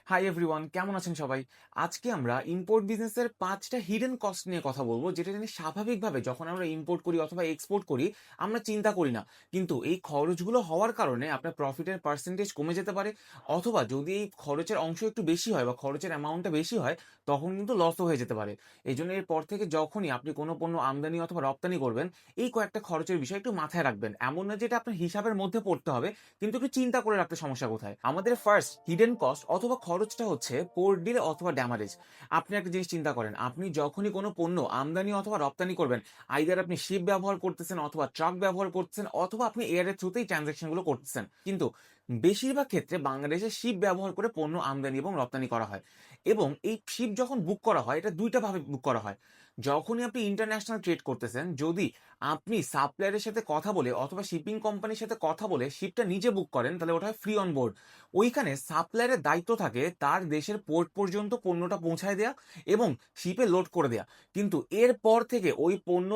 Hi everyone, কেমন আছেন সবাই? আজকে আমরা ইম্পোর্ট বিজনেসের 5টা হিডেন কস্ট নিয়ে কথা বলবো, যেটা নিয়ে স্বাভাবিকভাবে যখন আমরা ইম্পোর্ট করি অথবা এক্সপোর্ট করি আমরা চিন্তা করি না। কিন্তু এই খরচগুলো হওয়ার কারণে আপনার প্রফিটের পার্সেন্টেজ কমে যেতে পারে, অথবা যদি এই খরচের অংশ একটু বেশি হয় বা খরচের অ্যামাউন্টটা বেশি হয় তখন কিন্তু লসও হয়ে যেতে পারে। এই জন্য এরপর থেকে যখনই আপনি কোনো পণ্য আমদানি অথবা রপ্তানি করবেন, এই কয়েকটা খরচের বিষয় একটু মাথায় রাখবেন। এমন না যেটা আপনার হিসাবের মধ্যে পড়তে হবে, কিন্তু একটু চিন্তা করে রাখতে সমস্যা কোথায়। আমাদের ফার্স্ট হিডেন কস্ট অথবা খরচটা হচ্ছে পোর্ট ডিলে অথবা ড্যামারেজ। আপনি একটা জিনিস চিন্তা করেন, আপনি যখনই কোনো পণ্য আমদানি অথবা রপ্তানি করবেন, আইদার আপনি শিপ ব্যবহার করতেছেন অথবা ট্রাক ব্যবহার করতেছেন অথবা আপনি এয়ারের থ্রুতেই ট্রানজাকশন গুলো করতেছেন, কিন্তু বেশিরভাগ ক্ষেত্রে বাংলাদেশে শিপ ব্যবহার করে পণ্য আমদানি এবং রপ্তানি করা হয়। এবং এই শিপ যখন বুক করা হয়, এটা দুইটা ভাবে বুক করা হয়। যখনই আপনি ইন্টারন্যাশনাল ট্রেড করতেছেন, যদি আপনি সাপ্লায়ারের সাথে কথা বলে অথবা শিপিং কোম্পানির সাথে কথা বলে শিপটা নিজে বুক করেন, তাহলে ওটা হয় ফ্রি অন বোর্ড। ওইখানে সাপ্লায়ারের দায়িত্ব থাকে তার দেশের পোর্ট পর্যন্ত পণ্যটা পৌঁছায় দেয়া এবং শিপে লোড করে দেয়া। কিন্তু এরপর থেকে ওই পণ্য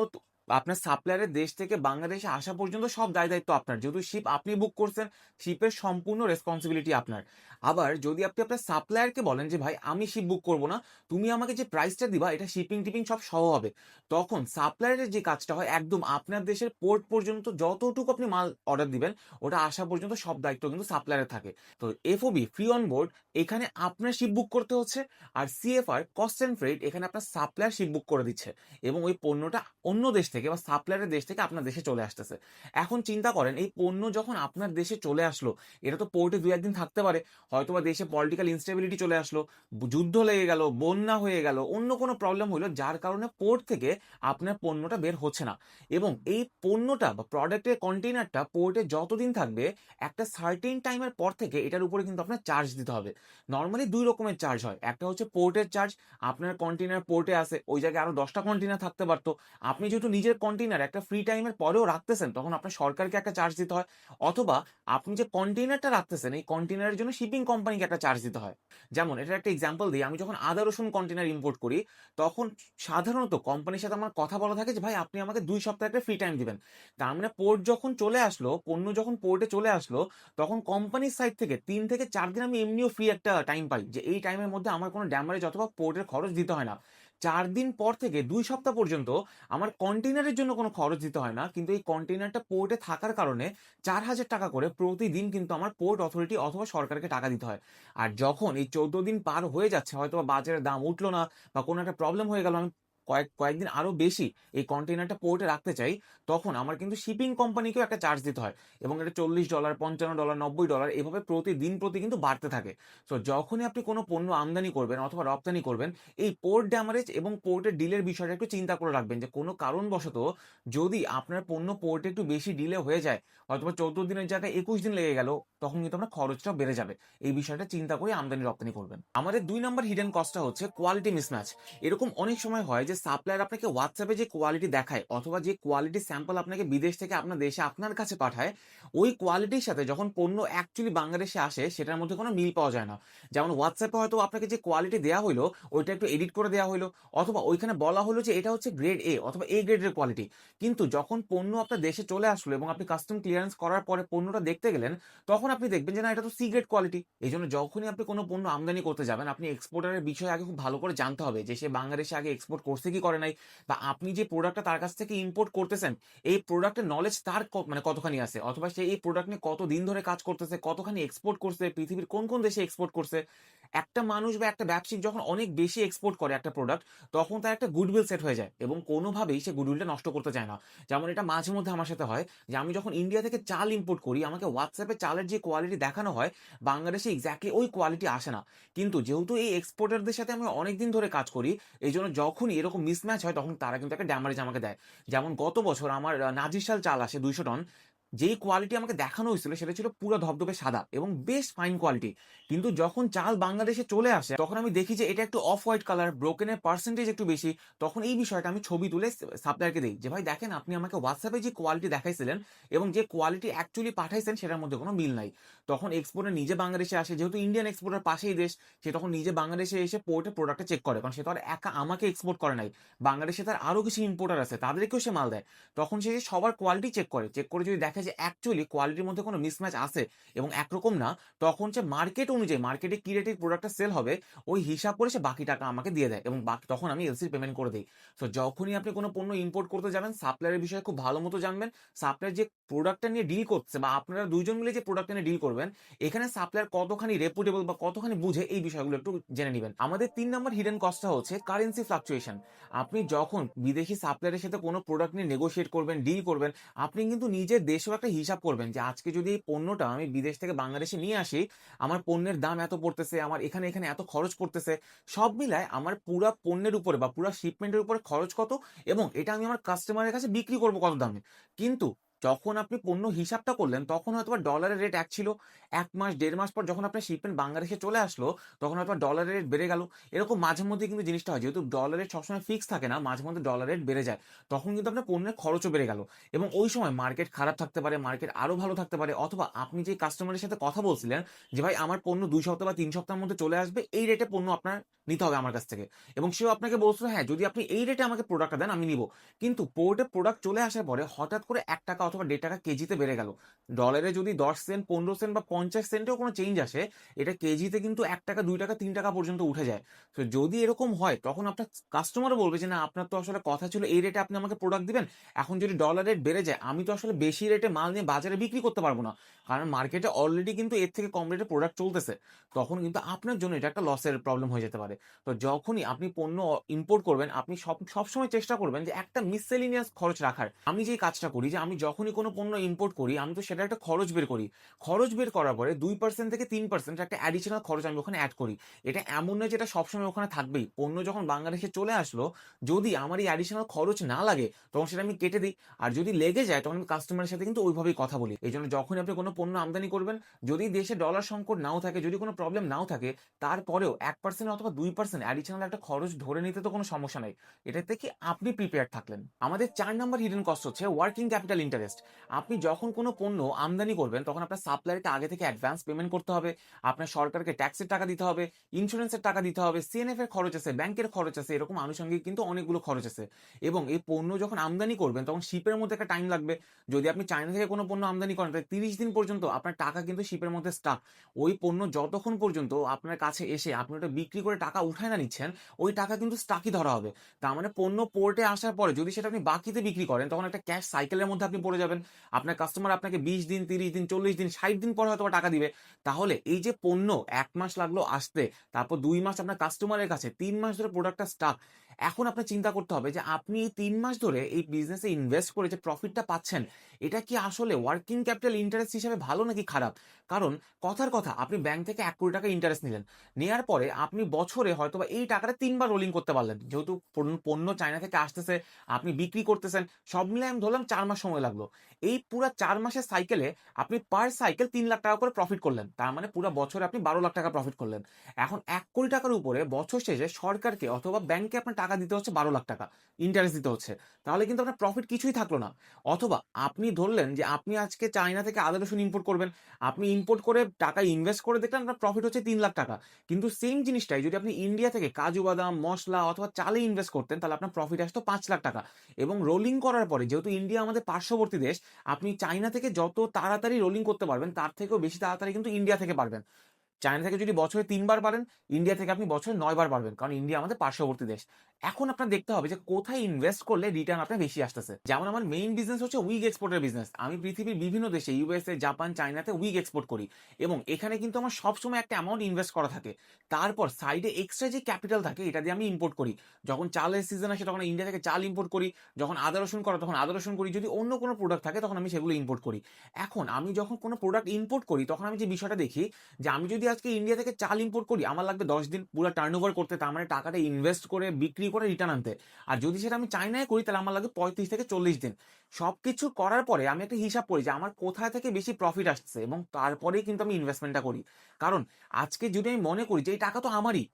আপনার সাপ্লায়ারের দেশ থেকে বাংলাদেশে আসা পর্যন্ত সব দায় দায়িত্ব আপনার। যেহেতু শিপ আপনি বুক করছেন, শিপের সম্পূর্ণ রেসপন্সিবিলিটি আপনার। আবার যদি আপনি আপনার সাপ্লায়ারকে বলেন যে ভাই আমি শিপ বুক করবো না, তুমি আমাকে যে প্রাইসটা দিবা এটা শিপিং টিপিং সব সহ হবে, তখন সাপ্লায়ারের যে কাজটা হয় একদম আপনার দেশের পোর্ট পর্যন্ত যতটুকু আপনি মাল অর্ডার দিবেন ওটা আসা পর্যন্ত সব দায়িত্ব কিন্তু সাপ্লায়ারের থাকে। তো এফওবি ফ্রি অন বোর্ড, এখানে আপনার শিপ বুক করতে হচ্ছে। আর সিএফআর কস্ট এন্ড ফ্রেট, এখানে আপনার সাপ্লায়ার শিপ বুক করে দিচ্ছে এবং ওই পণ্যটা অন্য দেশ থেকে বা সাপ্লায়ারের দেশ থেকে আপনার দেশে চলে আসতেছে। এখন চিন্তা করেন, এই পণ্য যখন আপনার দেশে চলে আসলো, এটা তো পোর্টে 2-1 দিন থাকতে পারে। হয়তোবা দেশে পলিটিক্যাল ইনস্টেবিলিটি চলে আসলো, যুদ্ধ লেগে গেল, বন্যা হয়ে গেল, অন্য কোনো প্রবলেম হলো যার কারণে পোর্ট থেকে আপনার পণ্যটা বের হচ্ছে না। এবং এই পণ্যটা বা প্রোডাক্টের কন্টেইনারটা পোর্টে যতদিন থাকবে, একটা সার্টেন টাইমের পর থেকে এটার উপরে কিন্তু আপনার চার্জ দিতে হবে। নর্মালি 2 রকমের চার্জ হয়, একটা হচ্ছে পোর্টের চার্জ। আপনার কন্টেইনার পোর্টে আসে, ওই জায়গায় আরো 10টা কন্টেইনার থাকতে পারতো, আপনি যেহেতু নিজের কন্টেইনার একটা ফ্রি টাইমের পরেও রাখতেছেন, তখন আপনার সরকারকে একটা চার্জ দিতে হয়। অথবা আপনি যে কন্টেইনারটা রাখতেছেন, এই কন্টেইনারের জন্য শিপিং কোম্পানিকে একটা চার্জ দিতে হয়। যেমন এটার একটা এক্সাম্পল দিই, আমি যখন আদা রসুন কন্টেইনার ইম্পোর্ট করি, তখন সাধারণত কোম্পানির সাথে আমার কথা বলা থাকে যে ভাই আপনি আমাকে 2 সপ্তাহ একটা ফ্রি টাইম দিবেন। তার মানে পোর্ট যখন চলে আসলো, পণ্য যখন পোর্টে চলে আসলো, তখন কোম্পানির সাইড থেকে 3 থেকে 4 দিন আমি এমনিও ফ্রি একটা টাইম পাই, যে এই টাইমের মধ্যে আমার কোনো ড্যামারেজ অথবা পোর্টের খরচ দিতে হয় না। 4 দিন পর থেকে 2 সপ্তাহ পর্যন্ত আমার কন্টেইনারের জন্য কোনো খরচ দিতে হয় না, কিন্তু এই কন্টেইনারটা পোর্টে থাকার কারণে 4,000 টাকা করে প্রতিদিন কিন্তু আমার পোর্ট অথরিটি অথবা সরকারকে টাকা দিতে হয়। আর যখন এই 14 দিন পার হয়ে যাচ্ছে, হয়তো বা বাজারের দাম উঠলো না বা কোনো একটা প্রবলেম হয়ে গেল, আমি কয়েকদিন আরো বেশি এই কন্টেইনারটা পোর্টে রাখতে চাই, তখন আমার কিন্তু শিপিং কোম্পানিকেও একটা চার্জ দিতে হয়। এবং এটা $40, $55, $90 এভাবে প্রতিদিন প্রতি কিন্তু বাড়তে থাকে। তো যখনই আপনি কোনো পণ্য আমদানি করবেন অথবা রপ্তানি করবেন, এই পোর্ট ড্যামারেজ এবং পোর্টের ডিলের বিষয়টা একটু চিন্তা করে রাখবেন, যে কোনো কারণবশত যদি আপনার পণ্য পোর্টে একটু বেশি ডিলে হয়ে যায়, হয়তোবা 14 দিনের জায়গায় 21 দিন লেগে গেল, তখন কিন্তু আপনার খরচটাও বেড়ে যাবে। এই বিষয়টা চিন্তা করে আমদানি রপ্তানি করবেন। আমাদের 2 নম্বর হিডেন কস্টটা হচ্ছে কোয়ালিটি মিসম্যাচ। এরকম অনেক সময় হয় যে সাপ্লায়ার আপনাকে হোয়াটসঅ্যাপে যে কোয়ালিটি দেখায় অথবা যে কোয়ালিটি স্যাম্পল আপনাকে বিদেশ থেকে আপনার দেশে আপনার কাছে পাঠায়, ওই কোয়ালিটির সাথে যখন পণ্য অ্যাকচুয়ালি বাংলাদেশে আসে সেটার মধ্যে কোনো মিল পাওয়া যায় না। যেমন হোয়াটসঅ্যাপে হয়তো আপনাকে যে কোয়ালিটি দেওয়া হলো ওইটা একটু এডিট করে দেওয়া হলো, অথবা ওইখানে বলা হলো যে এটা হচ্ছে গ্রেড এ অথবা এ গ্রেডের কোয়ালিটি। কিন্তু যখন পণ্য আপনার দেশে চলে আসলো এবং আপনি কাস্টম ক্লিয়ারেন্স করার পরে পণ্যটা দেখতে গেলেন, তখন আপনি দেখবেন যে না, এটা তো সি গ্রেড কোয়ালিটি। এই জন্য যখনই আপনি কোনো পণ্য আমদানি করতে যাবেন, আপনি এক্সপোর্টারের বিষয়ে আগে খুব ভালো করে জানতে হবে যে সে বাংলাদেশে আগে এক্সপোর্ট করছে কি করে নাই, বা আপনি যে প্রোডাক্টটা তার কাছ থেকে ইম্পোর্ট করতেছেন, এই প্রোডাক্টের নলেজ তার মানে কতখানি আছে, অথবা সে এই প্রোডাক্ট নিয়ে কতদিন ধরে কাজ করতেছে, কতখানি এক্সপোর্ট করছে, পৃথিবীর কোন কোন দেশে এক্সপোর্ট করছে। একটা মানুষ বা একটা ব্যবসায়িক যখন অনেক বেশি এক্সপোর্ট করে একটা প্রোডাক্ট, তখন তার একটা গুডউইল সেট হয়ে যায় এবং কোনোভাবেই সে গুডউইলটা নষ্ট করতে চায় না। যেমন এটা মাঝে মধ্যে আমার সাথে হয়, যে আমি যখন ইন্ডিয়া থেকে চাল ইম্পোর্ট করি, আমাকে হোয়াটসঅ্যাপে চালের যে কোয়ালিটি দেখানো হয়, বাংলাদেশে এক্স্যাক্টলি ওই কোয়ালিটি আসে না। কিন্তু যেহেতু এই এক্সপোর্টারদের সাথে আমি অনেকদিন ধরে কাজ করি, এই জন্য যখনই এরকম মিসম্যাচ হয় তখন তারা কিন্তু একটা ড্যামারেজ আমাকে দেয়। যেমন গত বছর আমার নাজিরশাল চাল আসে 200 টন। যেই কোয়ালিটি আমাকে দেখানো হয়েছিল সেটা ছিল পুরো ধবধবে সাদা এবং বেশ ফাইন কোয়ালিটি। কিন্তু যখন চাল বাংলাদেশে চলে আসে, তখন আমি দেখি যে এটা একটু অফ হোয়াইট কালার, ব্রোকেনের পার্সেন্টেজ একটু বেশি। তখন এই বিষয়টা আমি ছবি তুলে সাপ্লায়ারকে দিই, যে ভাই দেখেন, আপনি আমাকে হোয়াটসঅ্যাপে যে কোয়ালিটি দেখাইছিলেন এবং যে কোয়ালিটি অ্যাকচুয়ালি পাঠাইছেন সেটার মধ্যে কোনো মিল নাই। তখন এক্সপোর্টার নিজে বাংলাদেশে আসে, যেহেতু ইন্ডিয়ান এক্সপোর্টার পাশেই দেশ, সে তখন নিজে বাংলাদেশে এসে পোর্টে প্রোডাক্টটা চেক করে, কারণ সে তো আর একা আমাকে এক্সপোর্ট করে নাই, বাংলাদেশে তার আরো কিছু ইম্পোর্টার আছে, তাদেরকেও সে মাল দেয়। তখন সে সবার কোয়ালিটি চেক করে, চেক করে যদি দেখে দেখে যে অ্যাকচুয়ালি কোয়ালিটির মধ্যে কোনো মিসম্যাচ আছে এবং একরকম না, তখন সে মার্কেট অনুযায়ী মার্কেটে কি রেটে প্রোডাক্টটা সেল হবে ওই হিসাব করে সে বাকি টাকা আমাকে দিয়ে দেয় এবং বাকি তখন আমি এলসির পেমেন্ট করে দেই। সো যখনই আপনি কোনো পণ্য ইম্পোর্ট করতে যাবেন সাপ্লায়ারের বিষয়ে খুব ভালো মতো জানবেন। সাপ্লায়ার যে প্রোডাক্টটা নিয়ে ডিল করছে বা আপনারা ২ জন মিলে যে প্রোডাক্টটা নিয়ে ডিল করবেন, এখানে সাপ্লায়ার কতখানি রেপুটেবল বা কতখানি বুঝে এই বিষয়গুলো একটু জেনে নিবেন। আমাদের ৩ নাম্বার হিডেন কস্টটা হচ্ছে কারেন্সি ফ্লাকচুয়েশন। আপনি যখন বিদেশি সাপ্লায়ারের সাথে কোনো প্রোডাক্ট নিয়ে নেগোশিয়েট করবেন, ডিল করবেন, আপনি কিন্তু নিজের দেশেও একটা হিসাব করবেন যে আজকে যদি এই পণ্যটা আমি বিদেশ থেকে বাংলাদেশে নিয়ে আসি, আমার পণ্যের দাম এত পড়তেছে, আমার এখানে এত খরচ পড়তেছে। সব মিলায় আমার পুরা পণ্যের উপরে বা পুরা শিপমেন্টের উপরে খরচ কত এবং এটা আমি আমার কাস্টমারের কাছে বিক্রি করব কত দামে। কিন্তু যখন আপনি পণ্য হিসাবটা করলেন তখন হয়তোবা ডলারের রেট এক ছিল। ১ মাস ১.৫ মাস পর যখন আপনার শিপমেন্ট বাংলাদেশে চলে আসলো, তখন হয়তোবা ডলারের রেট বেড়ে গেল। এরকম মাঝে মধ্যে কিন্তু জিনিসটা হয়। যেহেতু ডলার রেট সবসময় ফিক্স থাকে না, মাঝে মধ্যে ডলার রেট বেড়ে যায়। তখন কিন্তু আপনার পণ্যের খরচও বেড়ে গেল। এবং ওই সময় মার্কেট খারাপ থাকতে পারে, মার্কেট আরো ভালো থাকতে পারে অথবা আপনি যে কাস্টমারের সাথে কথা বলছিলেন যে ভাই আমার পণ্য ২ সপ্তাহ বা ৩ সপ্তাহের মধ্যে চলে আসবে, এই রেটে পণ্য আপনার নিতে হবে আমার কাছ থেকে। এবং সেও আপনাকে বলছিল হ্যাঁ, যদি আপনি এই রেটে আমাকে প্রোডাক্টটা দেন আমি নিব। কিন্তু পোর্টে প্রোডাক্ট চলে আসার পরে হঠাৎ করে ৳১ অথবা ৳১.৫ কেজিতে বেড়ে গেল। ডলারে যদি ১০ সেন্ট, ১৫ সেন্ট বা ৫০ সেন্টেও কোনো চেঞ্জ আসে, এটা কেজিতে কিন্তু ৳১, ৳২, ৳৩ পর্যন্ত উঠে যায়। তো যদি এরকম হয় তখন আপনার কাস্টমারও বলবে যে, "না আপনার তো আসলে কথা ছিল এই রেটে আপনি আমাকে প্রোডাক্ট দিবেন। এখন যদি ডলার রেট বেড়ে যায়, আমি তো আসলে বেশি রেটে মাল নিয়ে বাজারে বিক্রি করতে পারব না।" কারণ মার্কেটে অলরেডি কিন্তু এর থেকে কম রেটে প্রোডাক্ট চলতেছে। তখন কিন্তু আপনার জন্য এটা একটা লসের প্রবলেম হয়ে যেতে পারে। তো যখনই আপনি পণ্য ইম্পোর্ট করবেন, আপনি সবসময় চেষ্টা করবেন যে একটা মিসসেলেনিয়াস খরচ রাখার। আমি যেই কাজটা করি যে আমি যখনই কোনো পণ্য ইম্পোর্ট করি, আমি তো সেটার একটা খরচ বের করি। খরচ বের করার পরে ২% থেকে ৩% একটা অ্যাডিশনাল খরচ আমি ওখানে এড করি। এটা এমন নয় যে এটা সবসময় ওখানে থাকবেই। পণ্য যখন বাংলাদেশে চলে আসলো, যদি আমার এই অ্যাডিশনাল খরচ না লাগে, তখন সেটা আমি কেটে দেই। আর যদি লেগে যায়, তখন আমি কাস্টমারের সাথে কিন্তু ওইভাবেই কথা বলি। এজন্য যখনই আপনি কোনো পণ্য আমদানি করবেন, যদি দেশে ডলার সংকট নাও থাকে, যদি কোনো প্রবলেম নাও থাকে, তারপরেও ১% অথবা ২% অ্যাডিশনাল একটা খরচ ধরে নিতে তো কোনো সমস্যা নাই। এটাতে কি আপনি প্রিপেয়ার্ড থাকলেন। আমাদের ৪ নাম্বার হিডেন কস্ট হচ্ছে ওয়ার্কিং ক্যাপিটাল ইন্টারেস্ট। আপনি যখন কোনো পণ্য আমদানি করবেন, তখন আপনার সাপ্লায়ারকে আগে থেকে অ্যাডভান্স পেমেন্ট করতে হবে। আপনার সরকারকে ট্যাক্সের টাকা দিতে হবে, ইন্স্যুরেন্সের টাকা দিতে হবে, সিএনএফ এর খরচ আছে, ব্যাংকের খরচ আছে, এরকম আনুষঙ্গিক কিন্তু অনেকগুলো খরচ আছে। এবং এই পণ্য যখন আমদানি করবেন, তখন শিপের মধ্যে একটা টাইম লাগবে। যদি আপনি চায়না থেকে কোনো পণ্য আমদানি করেন, তাহলে ৩০ দিন পর্যন্ত আপনার টাকা কিন্তু শিপের মধ্যে স্টাক। ওই পণ্য যতক্ষণ পর্যন্ত আপনার কাছে এসে আপনি ওটা বিক্রি করে টাকা উঠায় না নিচ্ছেন, ওই টাকা কিন্তু স্টাকই ধরা হবে। তার মানে পণ্য পোর্টে আসার পরে যদি সেটা আপনি বাকিতে বিক্রি করেন, তখন একটা ক্যাশ সাইকেলের মধ্যে আপনি পড়ে যাবেন। আপনার কাস্টমার আপনাকে ২০ দিন, ৩০ দিন, ৪০ দিন, ৬০ দিন পরে হয়তোবা টাকা দিবে। তাহলে এই যে পণ্য ১ মাস লাগলো আসতে, তারপর ২ মাস আপনার কাস্টমারের কাছে, ৩ মাস ধরে প্রোডাক্টটা স্টাক। এখন আপনার চিন্তা করতে হবে যে আপনি এই ৩ মাস ধরে এই বিজনেসে ইনভেস্ট করে যে প্রফিটটা পাচ্ছেন, এটা কি আসলে ওয়ার্কিং ক্যাপিটাল ইন্টারেস্ট হিসেবে ভালো নাকি খারাপ? কারণ কথার কথা আপনি ব্যাংক থেকে ৳১,০০,০০,০০০ ইন্টারেস্ট নিলেন। নেয়ার পরে আপনি বছরে হয়তোবা এই টাকাটা ৩ বার রোলিং করতে পারলেন। যেহেতু পণ্য চায়না থেকে আসতেছে, আপনি বিক্রি করতেছেন, সব মিলায় আমি ধরলাম ৪ মাস সময় লাগলো। এই পুরা ৪ মাসের সাইকেলে আপনি পার সাইকেল ৳৩,০০,০০০ করে প্রফিট করলেন। তার মানে পুরা বছরে আপনি ৳১২,০০,০০০ প্রফিট করলেন। এখন ৳১,০০,০০,০০০ উপরে বছর শেষে সরকারকে অথবা ব্যাংকে আপনার টাকা দিতে হচ্ছে ৳১২,০০,০০০, ইন্টারেস্ট দিতে হচ্ছে। তাহলে কিন্তু আপনার প্রফিট কিছুই থাকলো না। অথবা আপনি ধরলেন যে আপনি আজকে চায়না থেকে আদা রসুন ইম্পোর্ট করবেন। আপনি ইম্পোর্ট করে টাকা ইনভেস্ট করে দেখলেন আপনার প্রফিট হচ্ছে ৳৩,০০,০০০। কিন্তু সেম জিনিসটাই যদি আপনি ইন্ডিয়া থেকে কাজু বাদাম, মসলা অথবা চালে ইনভেস্ট করতেন, তাহলে আপনার প্রফিট আসতো ৳৫,০০,০০০। এবং রোলিং করার পরে যেহেতু ইন্ডিয়া আমাদের পার্শ্ববর্তী দেশ, আপনি চায়না থেকে যত তাড়াতাড়ি রোলিং করতে পারবেন, তার থেকেও বেশি তাড়াতাড়ি কিন্তু ইন্ডিয়া থেকে পারবেন। চায়না থেকে যদি বছরে ৩ বার পারেন, ইন্ডিয়া থেকে আপনি বছরে ৯ বার পারবেন। কারণ ইন্ডিয়া আমাদের পার্শ্ববর্তী দেশ। এখন আপনার দেখতে হবে যে কোথায় ইনভেস্ট করলে রিটার্ন আপনার বেশি আসতেছে। যেমন আমার মেইন বিজনেস হচ্ছে উইগ এক্সপোর্টের বিজনেস। আমি পৃথিবীর বিভিন্ন দেশে ইউএসএ, জাপান, চায়নাতে উইগ এক্সপোর্ট করি। এবং এখানে কিন্তু আমার সবসময় একটা অ্যামাউন্ট ইনভেস্ট করা থাকে। তারপর সাইডে এক্সট্রা যে ক্যাপিটাল থাকে এটা দিয়ে আমি ইম্পোর্ট করি। যখন চালের সিজন আসে তখন ইন্ডিয়া থেকে চাল ইম্পোর্ট করি। যখন আদা রসুন করা তখন আদা রসুন করি। যদি অন্য কোনো প্রোডাক্ট থাকে তখন আমি সেগুলো ইম্পোর্ট করি। এখন আমি যখন কোনো প্রোডাক্ট ইম্পোর্ট করি তখন আমি যে বিষয়টা দেখি যে আমি যদি আজকে ইন্ডিয়া থেকে চাল ইম্পোর্ট করি আমার লাগবে ১০ দিন পুরা টার্নওভার করতে, তার মানে টাকাটা ইনভেস্ট করে বিক্রি করে রিটার্ন আনতে। আর যদি সেটা আমি চায়নায় করি তাহলে আমার লাগবে ৩৫ থেকে ৪০ দিন। সবকিছু করার পরে আমি একটা হিসাব করি যে আমার কোথায় থেকে বেশি প্রফিট আসছে এবং তারপরেই কিন্তু আমি ইনভেস্টমেন্টটা করি। কারণ আজকে যদি আমি মনে করি যে এই টাকা তো আমারই,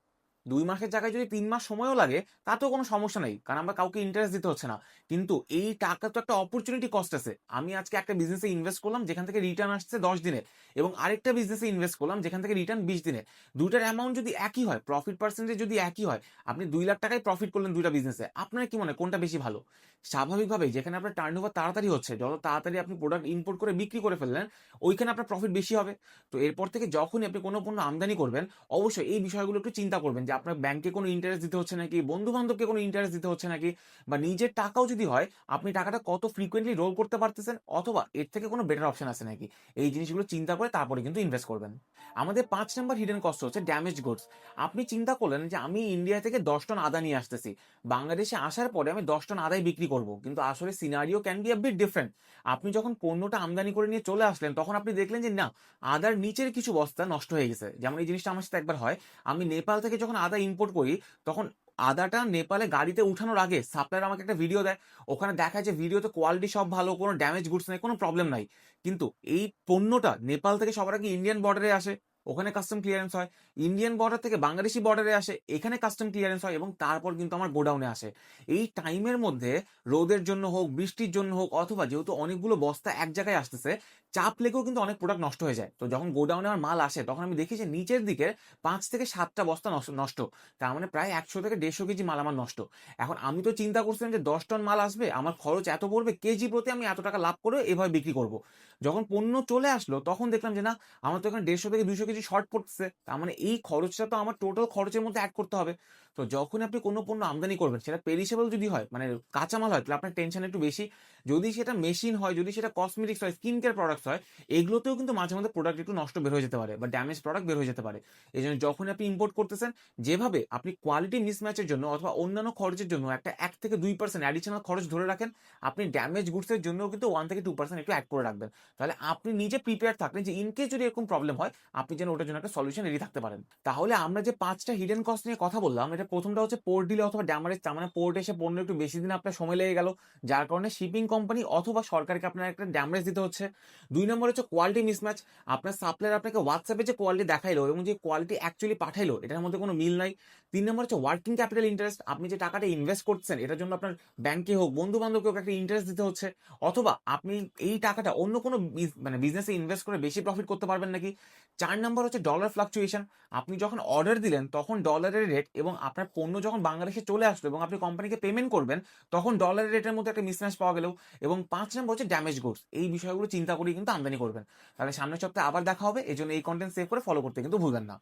2 মাসের জায়গায় যদি 3 মাস সময়ও লাগে তাতেও কোনো সমস্যা নেই। কারণ আমরা কাউকে ইন্টারেস্ট দিতে হচ্ছে না। কিন্তু এই টাকা তো একটা অপরচুনিটি কস্ট আছে। আমি আজকে একটা বিজনেসে ইনভেস্ট করলাম যেখান থেকে রিটার্ন আসছে 10 দিনে এবং আরেকটা বিজনেসে ইনভেস্ট করলাম যেখান থেকে রিটার্ন 20 দিনে। ২ টার অ্যামাউন্ট যদি একই হয়, প্রফিট পার্সেন্টেজ যদি একই হয়, আপনি ২ লাখ টাকায় প্রফিট করলেন ২ টা বিজনেসে। আপনার কি মনে হয় কোনটা বেশি ভালো? স্বাভাবিকভাবেই যেখানে আপনার টার্নওভার তাড়াতাড়ি হচ্ছে, যত তাড়াতাড়ি আপনি প্রোডাক্ট ইম্পোর্ট করে বিক্রি করে ফেললেন, ওইখানে আপনার প্রফিট বেশি হবে। তো এরপর থেকে যখনই আপনি কোনো পণ্য আমদানি করবেন, অবশ্যই এই বিষয়গুলো একটু চিন্তা করবেন যে আপনার ব্যাংকে কোনো ইন্টারেস্ট দিতে হচ্ছে নাকি, বন্ধু-বান্ধবকে কোনো ইন্টারেস্ট দিতে হচ্ছে নাকি, বা নিজের টাকাও যদি হয়, আপনি টাকাটা কত ফ্রিকোয়েন্টলি রোল করতে পারতেছেন, অথবা এর থেকে কোনো বেটার অপশন আছে নাকি? এই জিনিসগুলো চিন্তা করে তারপরে কিন্তু ইনভেস্ট করবেন। আমাদের ৫ নাম্বার হিডেন কস্ট হচ্ছে ড্যামেজ গুডস। আপনি চিন্তা করলেন যে আমি ইন্ডিয়া থেকে ১০ টন আদা নিয়ে আসতেছি। বাংলাদেশে আসার পরে আমি ১০ টন আদাই বিক্রি করব। কিন্তু আসলে scenario can be a bit different. আপনি যখন পণ্যটা আমদানি করে নিয়ে চলে আসলেন, তখন আপনি দেখলেন যে না, আদার নিচের কিছু বস্তা নষ্ট হয়ে গেছে। যেমন এই জিনিসটা আমার সাথে একবার হয়। আমি নেপাল থেকে যখন আদা ইম্পোর্ট করি, তখন আদাটা নেপালে গাড়িতে উঠানোর আগে সাপ্লায়ার আমাকে একটা ভিডিও দেয়। ওখানে দেখায় যে ভিডিওতে কোয়ালিটি সব ভালো, কোনো ড্যামেজ গুডস নাই, কোনো প্রবলেম নাই। কিন্তু এই পণ্যটা নেপাল থেকে সবার আগে ইন্ডিয়ান বর্ডারে আসে। ওখানে কাস্টম ক্লিয়ারেন্স হয়। ইন্ডিয়ান বর্ডার থেকে বাংলাদেশি বর্ডারে আসে। এখানে কাস্টম ক্লিয়ারেন্স হয় এবং তারপর কিন্তু আমার গোডাউনে আসে। এই টাইমের মধ্যে রোদের জন্য হোক, বৃষ্টির জন্য হোক, অথবা যেহেতু অনেকগুলো বস্তা এক জায়গায় আসতেছে, চাপ লেগেও কিন্তু অনেক প্রোডাক্ট নষ্ট হয়ে যায়। তো যখন গোডাউনে আমার মাল আসে, তখন আমি দেখি যে নিচের দিকে ৫ থেকে ৭ টা বস্তা নষ্ট। তার মানে প্রায় ১০০ থেকে ১৫০ কেজি মাল আমার নষ্ট। এখন আমি তো চিন্তা করছিলাম যে ১০ টন মাল আসবে, আমার খরচ এত পড়বে, কেজি প্রতি আমি এত টাকা লাভ করে এভাবে বিক্রি করব। যখন পণ্য চলে আসলো, তখন দেখলাম যে না, আমার তো এখানে ১৫০ থেকে ২০০ কেজি শর্ট পড়তেছে। তার মানে এই খরচটা তো আমার টোটাল খরচের মধ্যে এড করতে হবে। তো যখন আপনি কোনো পণ্য আমদানি করবেন, সেটা পেরিশেবল যদি হয়, মানে কাঁচামাল হয়, তাহলে আপনার টেনশন একটু বেশি। যদি সেটা মেশিন হয়, যদি সেটা কসমেটিক্স হয়, স্কিন কেয়ার প্রোডাক্টস হয়, এগুলোতেও কিন্তু মাঝে মধ্যে প্রোডাক্ট একটু নষ্ট বের হয়ে যেতে পারে বা ড্যামেজ প্রোডাক্ট বের হয়ে যেতে পারে। এজন্য যখন আপনি ইম্পোর্ট করতেছেন, যেভাবে আপনি কোয়ালিটি মিসম্যাচের জন্য অথবা অন্যান্য খরচের জন্য একটা ১ থেকে ২% অ্যাডিশনাল খরচ ধরে রাখেন, আপনি ড্যামেজ গুডস এর জন্যও কিন্তু ১ থেকে ২% একটু এড করে রাখবেন। তাহলে আপনি নিজে প্রিপেয়ার থাকলেন যে ইন কেস যদি এরকম প্রবলেম হয়, আপনি যেন ওটার জন্য একটা সলিউশন রেডি থাকতে পারেন। তাহলে আমরা যে ৫ টা হিডেন কস্ট নিয়ে কথা বললাম, এটা ১ম টা হচ্ছে পোর্ট ডিলে অথবা ড্যামারেজ। তার মানে পোর্টে এসে পণ্য একটু বেশি দিন আপনার সময় লেগে গেল, যার কারণে শিপিং কোম্পানি অথবা সরকারকে আপনার একটা ড্যামারেজ দিতে হচ্ছে। ২ নম্বর হচ্ছে কোয়ালিটি মিসম্যাচ। আপনার সাপ্লায়ার আপনাকে হোয়াটসঅ্যাপে যে কোয়ালিটি দেখাইলো এবং যে কোয়ালিটি অ্যাকচুয়ালি পাঠাইলো, এটার মধ্যে কোনো মিল নাই। ৩ নম্বর হচ্ছে ওয়ার্কিং ক্যাপিটাল ইন্টারেস্ট। আপনি যে টাকাটা ইনভেস্ট করছেন, এটার জন্য আপনার ব্যাংকে হোক, বন্ধু-বান্ধবকে হোক, একটা ইন্টারেস্ট দিতে হচ্ছে। অথবা আপনি এই টাকাটা অন্য কোনো মানে বিজনেসে ইনভেস্ট করে বেশি প্রফিট করতে পারবেন নাকি। ৪ নম্বর হচ্ছে ডলার ফ্লাকচুয়েশন। আপনি যখন অর্ডার দিলেন, তখন ডলারের রেট এবং আপনার পণ্য যখন বাংলাদেশে চলে আসলো এবং আপনি কোম্পানিকে পেমেন্ট করবেন, তখন ডলারের রেটের মধ্যে একটা মিসম্যাচ পাওয়া গেল। এবং ৫ নম্বর হচ্ছে ড্যামেজ গুডস। এই বিষয়গুলো চিন্তা করেই কিন্তু আমদানি করবেন। তাহলে সামনের সপ্তাহে আবার দেখা হবে। এজন্য এই কনটেন্ট সেভ করে ফলো করতে কিন্তু ভুলবেন না।